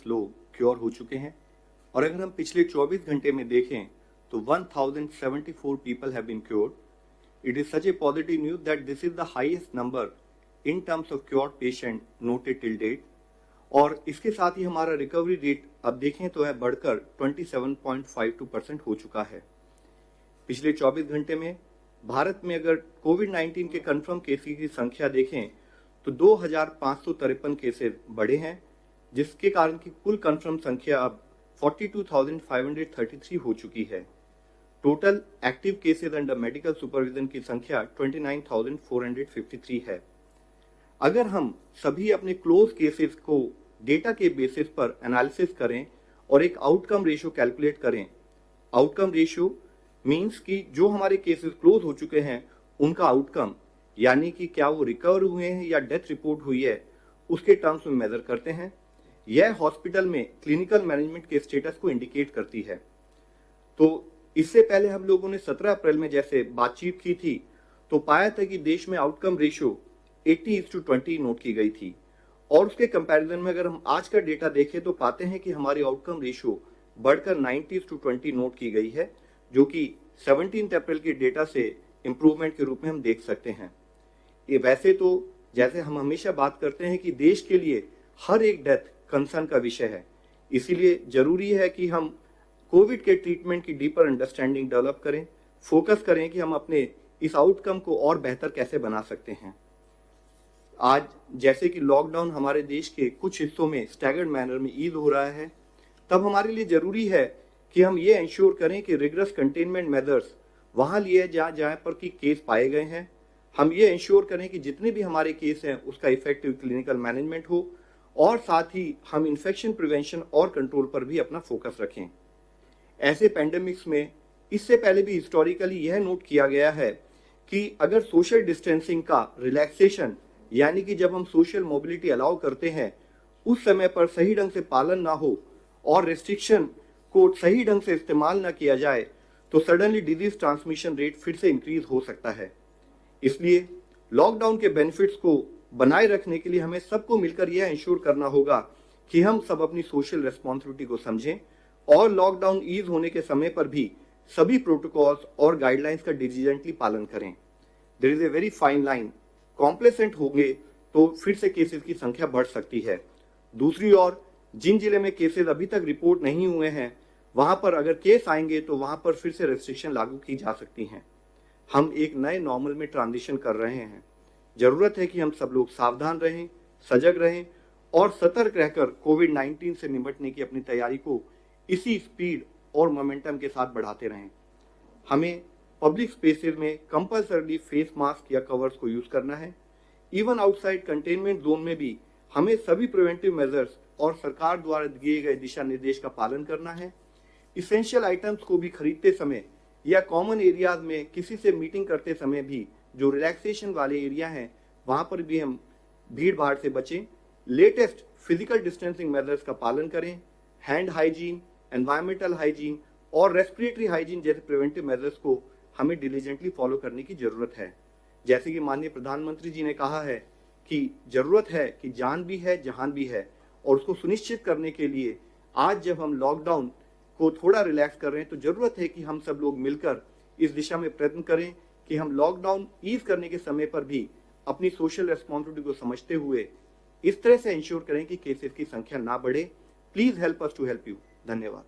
लोग क्योर हो चुके हैं और अगर हम पिछले 24 घंटे में देखें तो 1074 people have been cured. It is such a positive news that this is the highest number in terms of cured patient noted till date. और इसके साथ ही हमारा रिकवरी रेट अब देखें तो है बढ़कर 27.52% हो चुका है। पिछले 24 घंटे में भारत में अगर कोविड-19 के कंफर्म केसेस की संख्या देखें तो 2553 केसेस बढ़े हैं, जिसके कारण की कुल कंफर्म संख्या अब 42,533 हो चुकी है। Total active cases under medical supervision की संख्या 29,453 है। अगर हम सभी अपने क्लोज केसेस को डेटा के बेसिस पर एनालिसिस करें और एक आउटकम रेशियो कैलकुलेट करें, आउटकम रेशियो मींस कि जो हमारे केसेस क्लोज हो चुके हैं उनका आउटकम, यानी कि क्या वो रिकवर हुए हैं या डेथ रिपोर्ट हुई है, उसके टर्म्स में मेजर करते हैं। यह हॉस्पिटल में क्लिनिकल मैनेजमेंट के स्टेटस को इंडिकेट करती है। तो इससे पहले हम लोगों ने 17 अप्रैल में जैसे बातचीत की थी तो पाया था कि देश में आउटकम रेशियो 80:20 नोट की गई थी और उसके कंपैरिजन में अगर हम आज का डेटा देखें तो पाते हैं कि हमारी आउटकम रेशियो बढ़कर 90:20 नोट की गई है, जो कि 17 अप्रैल के डेटा से इंप्रूवमेंट के रूप में हम देख सकते हैं। ये वैसे तो जैसे हम हमेशा बात करते हैं कि देश के लिए हर एक डेथ कंसर्न का विषय है, इसीलिए जरूरी है कि हम कोविड के ट्रीटमेंट की डीपर अंडरस्टैंडिंग डेवलप करें, फोकस करें कि हम अपने इस आउटकम को और बेहतर कैसे बना सकते हैं। आज जैसे कि लॉकडाउन हमारे देश के कुछ हिस्सों में स्टैगर्ड मैनर में ईज हो रहा है, तब हमारे लिए जरूरी है कि हम ये इंश्योर करें कि रिगरस कंटेनमेंट मेजर्स वहां लिए जहां पर कि केस पाए गए हैं। हम ये इंश्योर करें कि जितने भी हमारे केस हैं उसका इफेक्टिव क्लिनिकल मैनेजमेंट हो और साथ ही हम इन्फेक्शन प्रिवेंशन और कंट्रोल पर भी अपना फोकस रखें। ऐसे पैंडेमिक्स में इससे पहले भी हिस्टोरिकली यह नोट किया गया है कि अगर सोशल डिस्टेंसिंग का रिलैक्सेशन, यानी कि जब हम सोशल मोबिलिटी अलाउ करते हैं उस समय पर सही ढंग से पालन ना हो और रेस्ट्रिक्शन को सही ढंग से इस्तेमाल ना किया जाए तो सडनली डिजीज ट्रांसमिशन रेट फिर से इंक्रीज हो सकता है। इसलिए लॉकडाउन के बेनिफिट्स को बनाए रखने के लिए हमें सबको मिलकर यह इंश्योर करना होगा कि हम सब अपनी सोशल रेस्पॉन्सिबिलिटी को समझें और लॉकडाउन ईज होने के समय पर भी सभी प्रोटोकॉल्स और गाइडलाइंस का डिलीजेंटली पालन करें। There is a very fine line, complacent होंगे तो फिर से केसेस की संख्या बढ़ सकती है। दूसरी ओर जिन जिले में केसेस अभी तक रिपोर्ट नहीं हुए हैं वहां पर अगर केस आएंगे तो वहां पर फिर से रेस्ट्रिक्शन लागू की जा सकती हैं। हम एक नए नॉर्मल में ट्रांजिशन कर रहे हैं। जरूरत है कि हम सब लोग सावधान रहें, सजग रहें और सतर्क रहकर कोविड-19 से निपटने की अपनी तैयारी को इसी स्पीड और मोमेंटम के साथ बढ़ाते रहें। हमें पब्लिक स्पेसेस में कंपल्सरली फेस मास्क या कवर्स को यूज करना है। इवन आउटसाइड कंटेनमेंट जोन में भी हमें सभी प्रिवेंटिव मेजर्स और सरकार द्वारा दिए गए दिशा निर्देश का पालन करना है। इसेंशियल आइटम्स को भी खरीदते समय या कॉमन एरियाज में किसी से मीटिंग करते समय भी जो रिलैक्सेशन वाले एरिया हैं वहां पर भी हम भीड़ भाड़ से बचें। लेटेस्ट फिजिकल डिस्टेंसिंग मेजर्स का पालन करें। हैंड हाइजीन, एनवायरमेंटल हाइजीन और रेस्पिरेटरी हाइजीन जैसे प्रिवेंटिव मेजर्स को हमें डिलीजेंटली फॉलो करने की जरूरत है। जैसे कि माननीय प्रधानमंत्री जी ने कहा है कि जरूरत है कि जान भी है जहान भी है, और उसको सुनिश्चित करने के लिए आज जब हम लॉकडाउन को थोड़ा रिलैक्स कर रहे हैं तो जरूरत है कि हम सब लोग मिलकर इस दिशा में प्रयत्न करें कि हम लॉकडाउन ईज करने के समय पर भी अपनी सोशल रेस्पॉन्सिबिलिटी को समझते हुए इस तरह से इंश्योर करें कि केसेस की संख्या ना बढ़े। Please help us to help you. धन्यवाद।